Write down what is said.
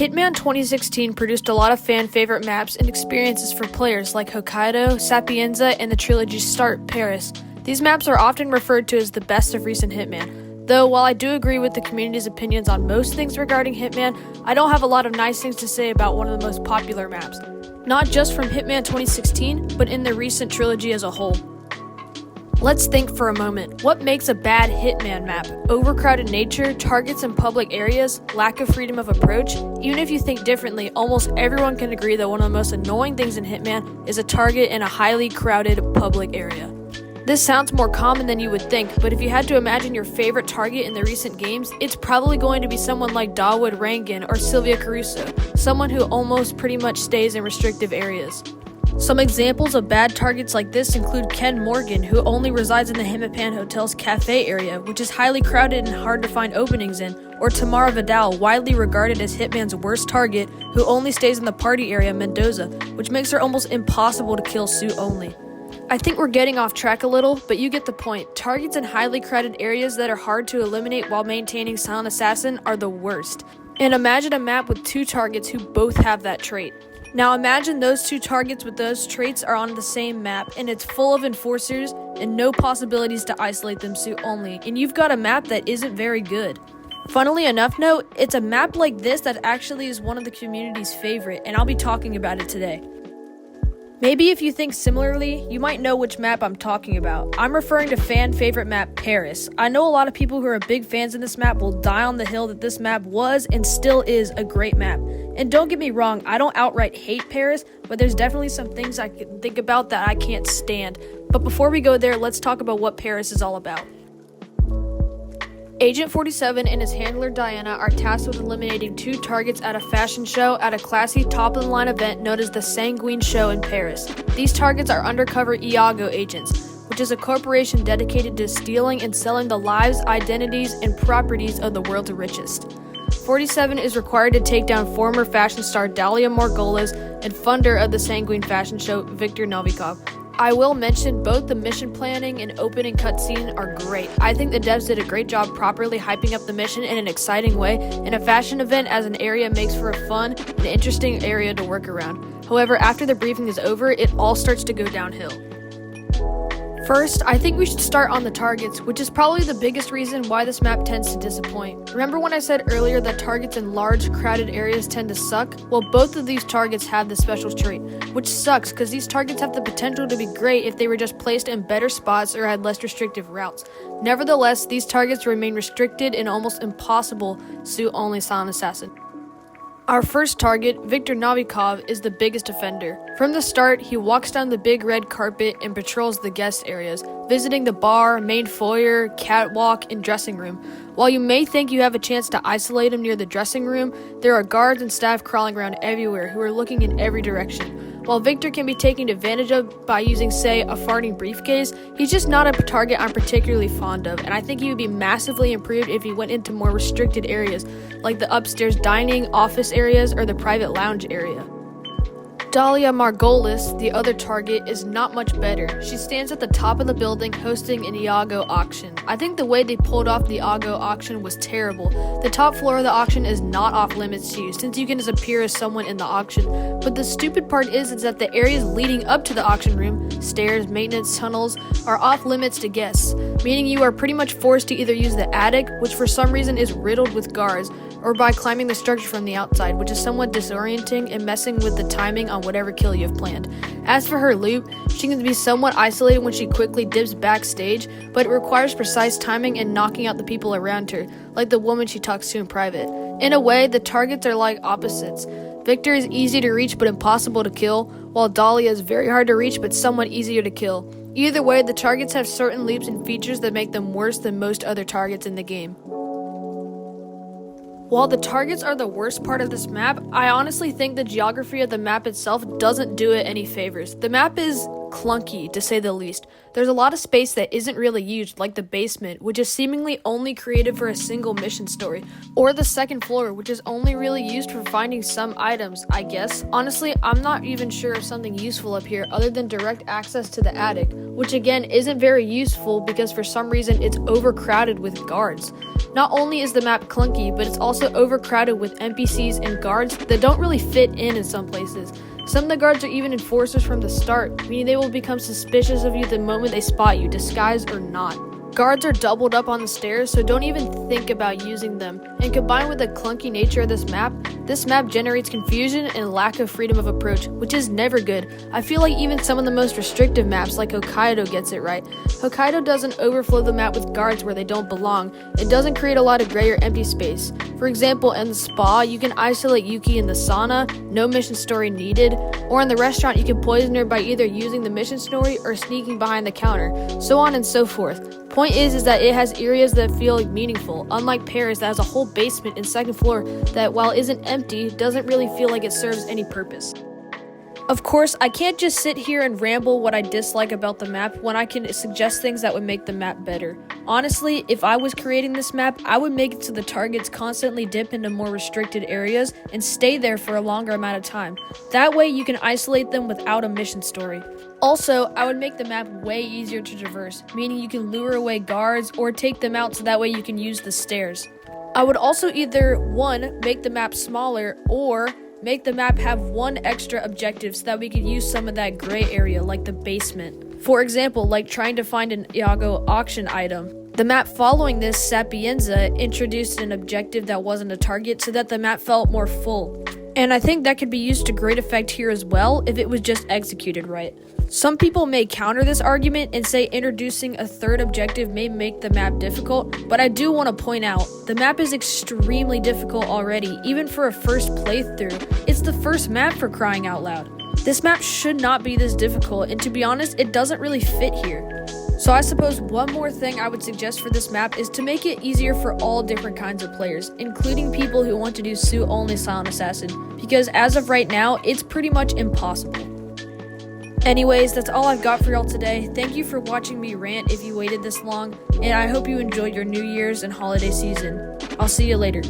Hitman 2016 produced a lot of fan-favorite maps and experiences for players like Hokkaido, Sapienza, and the Trilogy Start, Paris. These maps are often referred to as the best of recent Hitman. Though, while I do agree with the community's opinions on most things regarding Hitman, I don't have a lot of nice things to say about one of the most popular maps. Not just from Hitman 2016, but in the recent trilogy as a whole. Let's think for a moment. What makes a bad Hitman map? Overcrowded nature, targets in public areas, lack of freedom of approach? Even if you think differently, almost everyone can agree that one of the most annoying things in Hitman is a target in a highly crowded public area. This sounds more common than you would think, but if you had to imagine your favorite target in the recent games, it's probably going to be someone like Dawood Rangan or Sylvia Caruso, someone who almost pretty much stays in restrictive areas. Some examples of bad targets like this include Ken Morgan, who only resides in the Hitman Hotel's cafe area, which is highly crowded and hard to find openings in, or Tamara Vidal, widely regarded as Hitman's worst target, who only stays in the party area Mendoza, which makes her almost impossible to kill suit only. I think we're getting off track a little, but you get the point. Targets in highly crowded areas that are hard to eliminate while maintaining Silent Assassin are the worst. And imagine a map with two targets who both have that trait. Now imagine those two targets with those traits are on the same map, and it's full of enforcers and no possibilities to isolate them suit only, and you've got a map that isn't very good. Funnily enough, it's a map like this that actually is one of the community's favorite, and I'll be talking about it today. Maybe if you think similarly, you might know which map I'm talking about. I'm referring to fan favorite map Paris. I know a lot of people who are big fans of this map will die on the hill that this map was and still is a great map. And don't get me wrong, I don't outright hate Paris, but there's definitely some things I can think about that I can't stand. But before we go there, let's talk about what Paris is all about. Agent 47 and his handler Diana are tasked with eliminating two targets at a fashion show at a classy top-of-the-line event known as the Sanguine Show in Paris. These targets are undercover Iago agents, which is a corporation dedicated to stealing and selling the lives, identities, and properties of the world's richest. 47 is required to take down former fashion star Dalia Margolis and funder of the Sanguine fashion show Viktor Novikov. I will mention both the mission planning and opening cutscene are great. I think the devs did a great job properly hyping up the mission in an exciting way, and a fashion event as an area makes for a fun and interesting area to work around. However, after the briefing is over, it all starts to go downhill. First, I think we should start on the targets, which is probably the biggest reason why this map tends to disappoint. Remember when I said earlier that targets in large, crowded areas tend to suck? Well, both of these targets have this special trait, which sucks because these targets have the potential to be great if they were just placed in better spots or had less restrictive routes. Nevertheless, these targets remain restricted and almost impossible suit-only Silent Assassin. Our first target, Viktor Novikov, is the biggest offender. From the start, he walks down the big red carpet and patrols the guest areas, visiting the bar, main foyer, catwalk, and dressing room. While you may think you have a chance to isolate him near the dressing room, there are guards and staff crawling around everywhere who are looking in every direction. While Victor can be taken advantage of by using, say, a farting briefcase, he's just not a target I'm particularly fond of, and I think he would be massively improved if he went into more restricted areas, like the upstairs dining, office areas, or the private lounge area. Dalia Margolis, the other target, is not much better. She stands at the top of the building hosting an Iago auction. I think the way they pulled off the Iago auction was terrible. The top floor of the auction is not off limits to you, since you can just appear as someone in the auction. But the stupid part is that the areas leading up to the auction room, stairs, maintenance, tunnels, are off limits to guests, meaning you are pretty much forced to either use the attic, which for some reason is riddled with guards, or by climbing the structure from the outside, which is somewhat disorienting and messing with the timing on whatever kill you have planned. As for her loot, she can be somewhat isolated when she quickly dips backstage, but it requires precise timing and knocking out the people around her, like the woman she talks to in private. In a way, the targets are like opposites. Victor is easy to reach but impossible to kill, while Dalia is very hard to reach but somewhat easier to kill. Either way, the targets have certain leaps and features that make them worse than most other targets in the game. While the targets are the worst part of this map, I honestly think the geography of the map itself doesn't do it any favors. The map is clunky, to say the least. There's a lot of space that isn't really used, like the basement, which is seemingly only created for a single mission story, or the second floor, which is only really used for finding some items, I guess. Honestly, I'm not even sure of something useful up here other than direct access to the attic, which again isn't very useful because for some reason it's overcrowded with guards. Not only is the map clunky, but it's also overcrowded with NPCs and guards that don't really fit in some places. Some of the guards are even enforcers from the start, meaning they will become suspicious of you the moment they spot you, disguised or not. Guards are doubled up on the stairs, so don't even think about using them. And combined with the clunky nature of this map generates confusion and lack of freedom of approach, which is never good. I feel like even some of the most restrictive maps like Hokkaido gets it right. Hokkaido doesn't overflow the map with guards where they don't belong. It doesn't create a lot of gray or empty space. For example, in the spa, you can isolate Yuki in the sauna, no mission story needed, or in the restaurant you can poison her by either using the mission story or sneaking behind the counter, so on and so forth. Point is that it has areas that feel meaningful, unlike Paris that has a whole basement and second floor that, while isn't empty, doesn't really feel like it serves any purpose. Of course, I can't just sit here and ramble what I dislike about the map when I can suggest things that would make the map better. Honestly, if I was creating this map, I would make it so the targets constantly dip into more restricted areas and stay there for a longer amount of time. That way you can isolate them without a mission story. Also, I would make the map way easier to traverse, meaning you can lure away guards or take them out so that way you can use the stairs. I would also either 1. Make the map smaller, or make the map have one extra objective so that we could use some of that gray area like the basement. For example, like trying to find an Iago auction item. The map following this, Sapienza, introduced an objective that wasn't a target so that the map felt more full. And I think that could be used to great effect here as well if it was just executed right. Some people may counter this argument and say introducing a third objective may make the map difficult, but I do want to point out, the map is extremely difficult already, even for a first playthrough. It's the first map, for crying out loud. This map should not be this difficult, and to be honest, it doesn't really fit here. So I suppose one more thing I would suggest for this map is to make it easier for all different kinds of players, including people who want to do suit-only Silent Assassin, because as of right now, it's pretty much impossible. Anyways, that's all I've got for y'all today. Thank you for watching me rant if you waited this long, and I hope you enjoyed your New Year's and holiday season. I'll see you later.